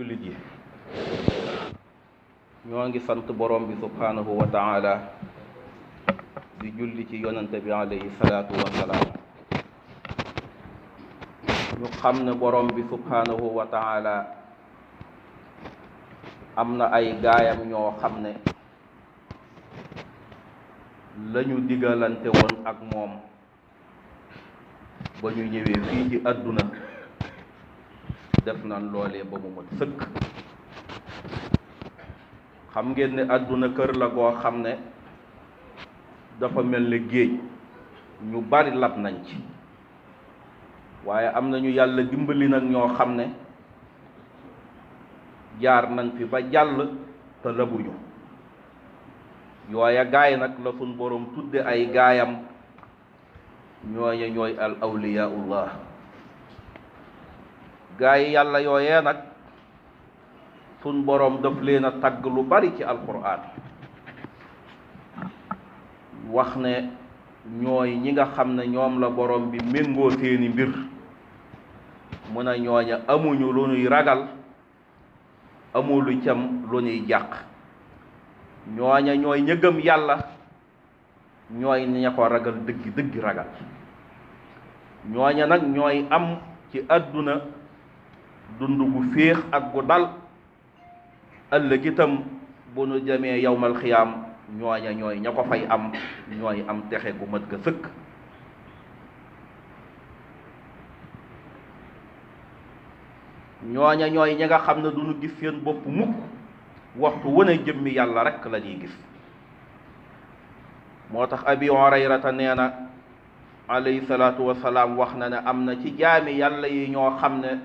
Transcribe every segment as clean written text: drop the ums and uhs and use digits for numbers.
jullit yi ñoo ngi sant borom bi subhanahu wa taala di julli ci yonante bi alayhi salaatu wa salaam. ñu xam ne borom bi subhanahu wa taala am na ay gaayam ñoo xam ne lañu digalante woon ak moom ba ñu ñëwee fii ci àdduna def nañ loolee ba mu mat sëkk. xam ngeen ne àdduna kër la goo xam ne dafa mel ne géej, ñu bari lab nañ ci, waaye am nañu yàlla dimbali nag ñoo xam ne jaar nañ fi ba jàll te labuñu. yooya gaay nag la suñ boroom tudde ay gaayam, ñooña ñooy al awliyaullah. gaay yàlla yooyee nag suñ boroom daf leen a tagg lu bari ci alquran, wax ne ñooy ñi nga xam ne ñoom la boroom bi méngoo seeni mbir. mu ne ñooña amuñu lu ñuy ragal, amulu cam lu ñuy jàq. ñooña ñooy ña gëm yàlla, ñooy ña ko ragal dëggi dëggi ragal. ñooña nag ñooy am ci àdduna dund gu féex ak gu dal. ëllëg itam bu nu demee yawmal xiyaam ñooña ñooy ña ko fay am, ñooy am texe gu mat ga sëkk. ñooña ñooy ña nga xam ne du ñu gis seen bopp mukk, waxtu wane jëmmi yàlla rekk la ñuy gis. moo tax abi hurayrata nee na alayhi salaatu wasalaam wax na ne am na ci jaami yàlla yi ñoo xam ne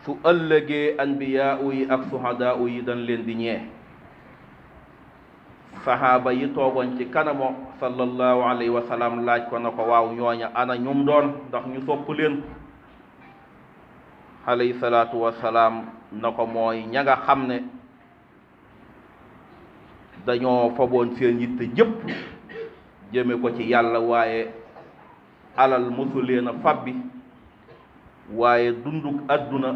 su ëllëgee anbiyaa yi ak suhadaa yi dañ leen di ñee. sahaaba yi toogoon ci kanamu sallallahu alayhi wa sallam laaj ko na ko waaw ñooña ana ñum doon ndax ñu sopp leen. alayhi salaatu wasalaam na ko mooy ña nga xam ne dañoo faboon seen yitte jëpp jëme ko ci yàlla, waaye alal mosu leen a fabbi, waaye dunduk àdduna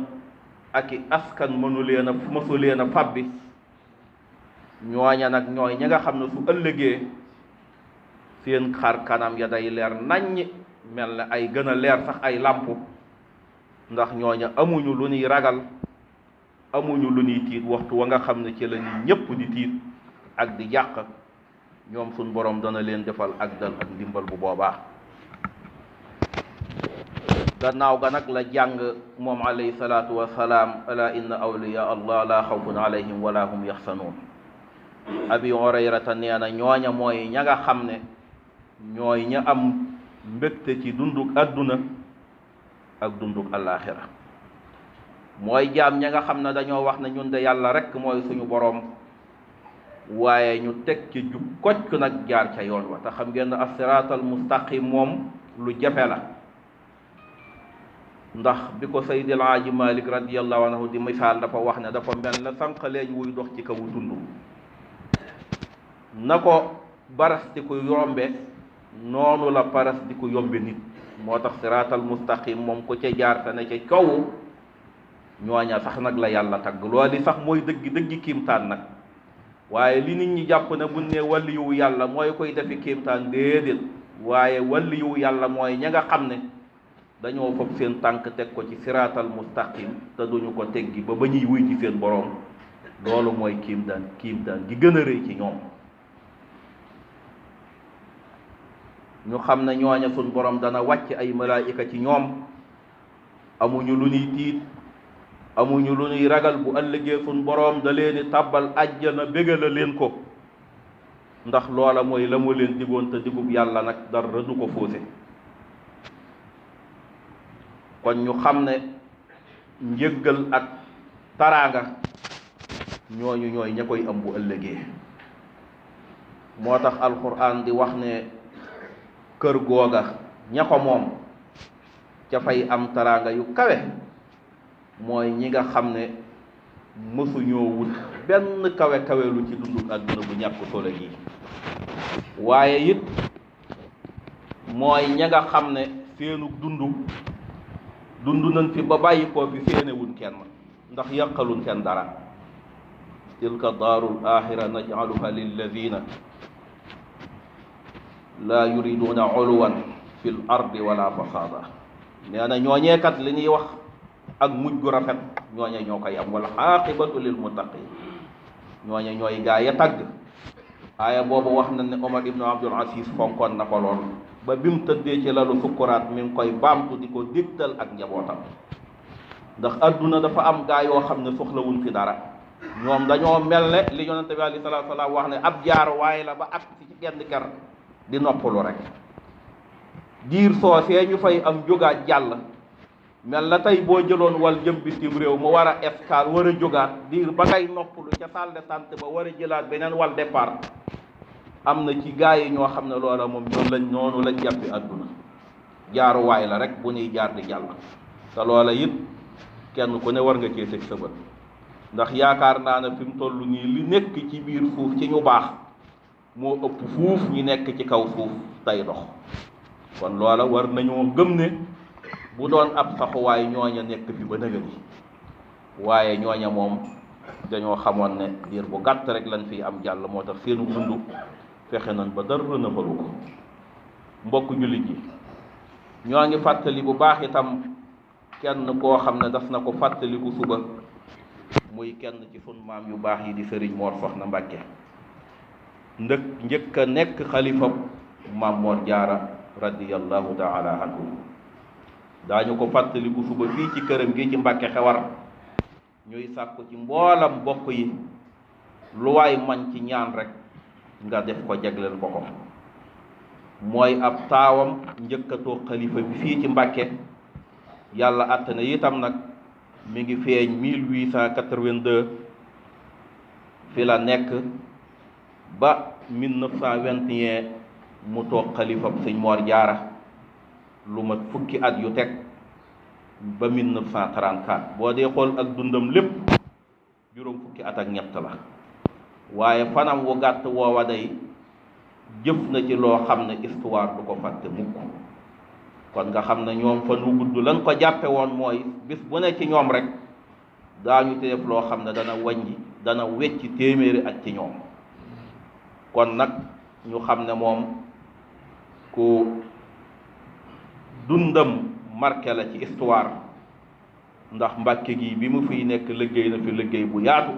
ak i askan mosu leen a fabbi. ñooña nag ñooy ña nga xam ne su ëllëgee seen xar kanam ya day leer naññ, mel ne ay gën a leer sax ay làmp, ndax ñooña amuñu lu ñuy ragal, amuñu lu ñuy tiit waxtu wa nga xam ne ci la nit ñépp di tiit ak di jàq. ñoom suñ boroom dana leen defal ak dal ak ndimbal bu boobaa. gannaaw ga nag la jàng moom alayhi salaatu wasalaam ala inna awliya allah la xawfun alayhim wala hum yaxsanuun. abi hurayrata nee na ñooña mooy ña nga xam ne ñooy ña am mbégte ci dunduk àdduna ak dunduk àllaaxira. mooy jaam ña nga xam ne dañoo wax ne ñun de yàlla rekk mooy suñu boroom, waaye ñu teg ci jub kocc nag jaar ca yoon wa. te xam ngeen ne as-siraatal mustaqim moom lu jafe la, ndax bi ko Seydi El Hadji Malick radiyallahu anhu di misaal dafa wax ne dafa mel ne sànqaleej wuy dox ci kawu tund. na ko baras di ko yombe noonu la paras di ko yombe nit. moo tax siraatal mustaqim moom ko ca jaar te ne ca kaw ñooña sax nag la yàlla tagg. loolu sax mooy dëggi kiimtaan nag, waaye li nit ñi jàpp ne bu ne waliyu yàlla mooy koy defi kiimtaan, déedéet. waaye waliyu yàlla mooy ña nga xam ne dañoo fob seen tànk teg ko ci siraatal mustaqim te duñu ko teggi ba ñuy wuy ci seen boroom. loolu mooy kiimtaan gi gën a rëy ci ñoom. ñu xam ne ñooña suñ boroom dana wàcc ay malaayika ci ñoom, amuñu lu ñuy tiit, amuñu lu ñuy ragal. bu ëllëgee suñ boroom da leen tàbbal àjjana bégala leen ko, ndax loola mooy la mu leen digoon te digub yàlla nag dara du ko fóose. kon ñu xam ne njëggal ak taraanga ñooñu ñooy ña koy am bu ëllëgee. moo tax alquran di wax ne kër googa ña ko moom ca fay am taraanga yu kawe mooy ñi nga xam ne mësuñoo wut benn kawe kawelu ci dundu àdduna bu ñàkk solo yi. waaye it mooy ña nga xam ne seenu dund nañ fi ba bàyyi koo fi séenewuñ kenn. ndax yàqaluñ kenn dara tilka daarul axira najcaluha lilladina laa yuriduna uluwan fi l ardi wala fasada nee na ñooñeekat li ñuy wax ak mujj gu rafet ñooñe ñoo koy am wal xaaqibatu lil muttaqin ñooñe ñooy gaa ya tagg aaya boobu wax na ne Omar ibnu Abdul Aziz fonkoon na ko lool ba bi mu tëddee ci lalu sukkuraat mi ngi koy baamtu di ko digtal ak njabootam ndax adduna dafa am gaa yoo xam ne soxlawuñ fi dara ñoom dañoo mel ne li yonente bi alayhi salaatu salaam wax ne ab jaar waaye la ba ak ci genn ker di noppalu rek diir soosee ñu fay am jógaat jàll mel na tey boo jëloon wal jëm bitim réew mu war a escale war a jógaat diir ba ngay noppalu ca salle d'attente ba war a jëlaat beneen wal départ am na ci gaa yi ñoo xam ne loola moom noonu lañ jàppi àdduna jaaruwaay la rek bu ñuy jaar di jàll te loola it kenn ku ne war nga cee teg sa bët ndax yaakaar naa ne fi mu toll nii li nekk ci biir suuf ci ñu baax moo ëpp fuuf ñi nekk ci kaw suuf tey dox kon loola war nañoo gëm ne bu doon ab saxuwaay ñooña nekk fi ba nëgë ni waaye ñooña moom dañoo xamoon ne diir bu gàtt rek lañ fi am jàll moo tax seenu dund fexe nañ ba dara na falu ko mbokk jullit yi ñoo ngi fàttali bu baax itam kenn koo xam ne daf na ko fàttaliku suba muy kenn ci sun maam yu baax yi di sëriñ Mor Soxna Mbàkke njëkk a nekk xalifa maam Mor Jaara radiyallahu taala anhu daañu ko fàttaliku suba fii ci këram gi ci Mbàkke Xewar ñuy sàkku ci mboolam bokk yi lu waay man ci ñaan rek nga def ko jagleel ko ko mooy ab taawam njëkkatoo xalifa bi fii ci Mbàkke yàlla àtt na itam nag mi ngi feeñ 1882 fi la nekk ba 1921 mu toog xalifab sëñ Mor Jaara lu mat fukki at yu teg ba 1934 boo dee xool ak dundam lépp juróom fukki at ak ñett la waaye fanam wu gàtt woowa day jëf na ci loo xam ne histoire du ko fàtte mukk kon nga xam ne ñoom fan wu gudd lan ko jàppe woon mooy bis bu ne ci ñoom rek daañu def loo xam ne dana wecci téeméeri at ci ñoom kon nag ñu xam ne moom ku dundam marqué la ci histoire ndax Mbàkke gi bi mu fiy nekk liggéey na fi liggéey bu yaatu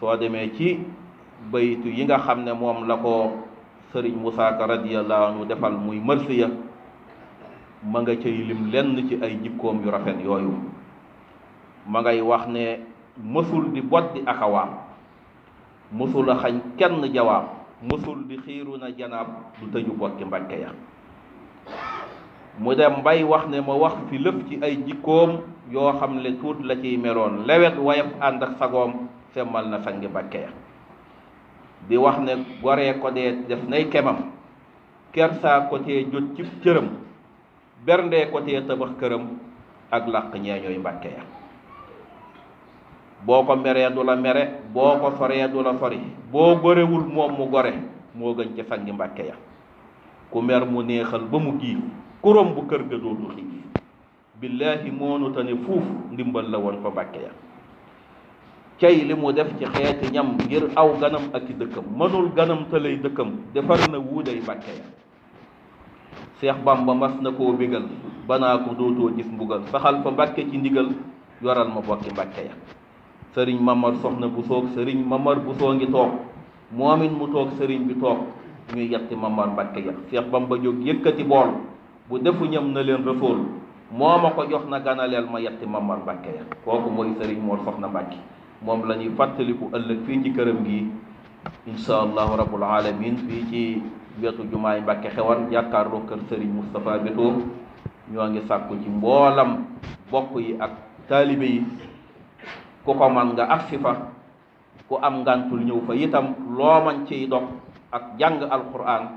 soo demee ci baytu yi nga xam ne moom la ko sëriñ Musaa Ka radiyallahu anhu defal muy marsiya ma nga cay lim lenn ci ay jikkoom yu rafet yooyu ma ngay wax ne mësul di boddi akawaam mësul a xañ kenn jawaab mësul di xiiru na janaab du tëju bokki Mbàkke ya mu dem bay wax ne ma wax fi lépp ci ay jikkoom yoo xam ne tuut la ciy meloon lewet wayaf ànd ak sagoom semmal na sangi Mbàkke ya di wax ne goree ko dee def nay kemam kersaa ko tee jot cib cëram berndee ko tee tabax këram ak làq ñeeñooy Mbàkke ya boo ko meree du la mere boo ko soree du la sori boo gorewul moom mu gore moo gën ci sangi Mbàkke ya ku mer mu neexal ba mu giif kuróom bu kër ga dootu xiif billaahi moonu tane fuuf ndimbal la woon fa Mbàkke ya cey li mu def ci xeeti ñam ngir aw ganam ak i dëkkam mënul ganam tëlay dëkkam defar na wuuday Mbàkke ya Seex Bamba mas na koo bégal banaa ko dootoo gis mbugal saxal fa Mbàkke ci ndigal yoral ma bokki Mbàkke ya sëriñ Mamar Soxna bu soog sëriñ Mamar bu soo ngi toog moomin mu toog sëriñ bi toog ñuy yetti Mamar Mbàkke ya Seex Bamba jóg yëkkati bool bu defu ñam na leen rasool moo ma ko jox na ganaleel ma yetti Mamar Mbàkke ya kooku mooy sëriñ Mor Soxna Mbàkke moom la ñuy fàttaliku ëllëg fii ci këram gi insha allahu rabbul alamin fii ci wetu jumaay Mbàkke Xewar jàkkaarloo kër sëriñ Moustapha Beto ñoo ngi sàkku ci mboolam bokk yi ak taalibe yi ku ko man nga agsi fa ku am ngantul ñëw fa itam loo man ciy dog ak jàng alquran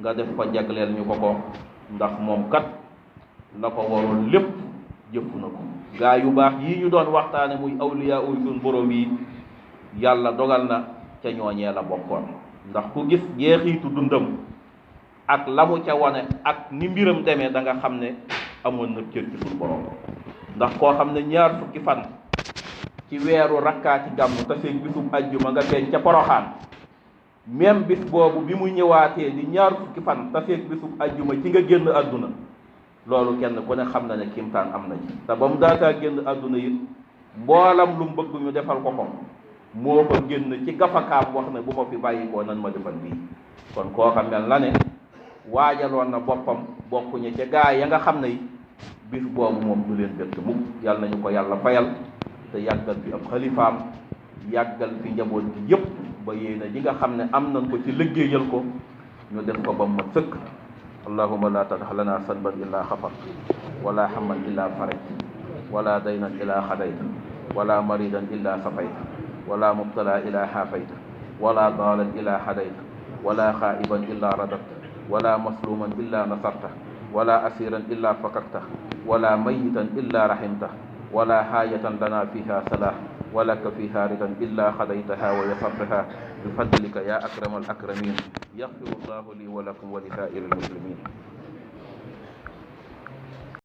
nga def ko jagleel ñu ko ndax moom kat la ko waroon lépp jëf na ko gaa yu baax yii ñu doon waxtaane muy awliya uy suñ borom yi yàlla dogal na ca ñooñee la bokkoon ndax ku gis jeexiitu dundam ak la mu ca wane ak ni mbiram demee da nga xam ne amoon na cër ci suñ borom ndax koo xam ne ñaar fukki fan ci weeru rakkaati gàmmu taseeg bisub ajjuma nga feeñ ca Poroxaan même bis boobu bi mu ñëwaatee di ñaar fukki fan taseeg bisub ajjuma ci nga génn àdduna loolu kenn ku ne xam na ne kimtaan am na ci te ba mu daataa génn àdduna it mboolam lu mu bëgg ñu defal ko ko moo ko génn ci gafakaam wax ne bu ma fi bàyyi koo nan ma defal bii kon kooka mel na ne waajaloon na boppam bokkuñu ca gaa ya nga xam ne bis boobu moom du leen bett mukk yàlla nañu ko yàlla fayal te yàggal fi ab xalifaam yàggal fi njaboot gi yëpp ba yéena ji nga xam ne am nañ ko ci liggéeyal ko ñu def ko ba mu mat sëkk allahumma la tadax lana sanban illa xafar wala hamman illa faraj wala daynan illa xadayta wala maridan illa safayta wala mubtala illa xaafayta wala dalan illa hadayta wala xaiban illa radadta wala masluman illa nasarta wala asiran illa fakakta wala mayitan illa rahimta wala haajatan lana fiha salah walaka fiha ridan illa xadaytaha wa yasartaha bifadlika ya akrama alakramin yaxfiru llahu li wa lakum wa li saa'iri almuslimin